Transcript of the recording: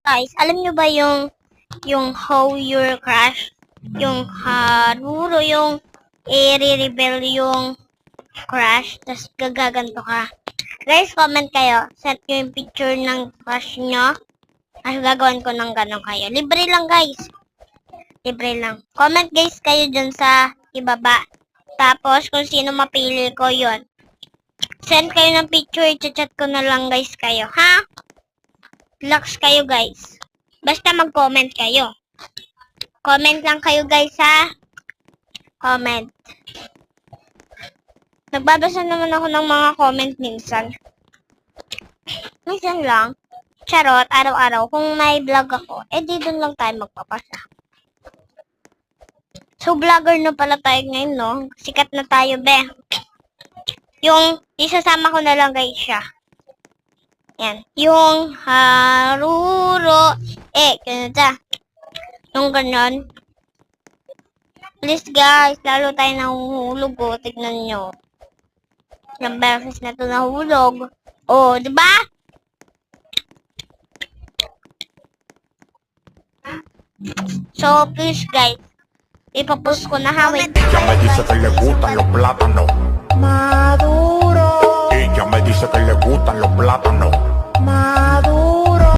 Guys, alam nyo ba yung how your crush, yung Haruro, yung i-reveal yung crush, tapos gagaganto ka. Guys, comment kayo. Set nyo yung picture ng crush nyo. Tapos gagawin ko ng ganon kayo. Libre lang, guys. Libre lang. Comment, guys, kayo dyan sa ibaba. Tapos, kung sino mapili ko yon, send kayo ng picture. I-chat ko na lang, guys, kayo. Ha? Relax kayo, guys. Basta mag-comment kayo. Comment lang kayo, guys, ha? Comment. Nagbabasa naman ako ng mga comment minsan. Minsan lang. Charot, araw-araw. Kung may vlog ako, di dun lang tayo magpapasa. So, vlogger na pala tayo ngayon, no? Sikat na tayo, be. Yung, isasama ko na lang, guys, siya. Yan. Yung Haruro. Ganun. Yung ganon. Please, guys. Lalo tayo nahuhulog, oh. Tignan nyo. Yung beses na ito nahulog. Oh, di ba? So, please, guys. Ipapost ko na, ha? Wait. Ella me dice que le gustan los plátanos Maduro, Ella me dice que le gustan los plátanos maduro.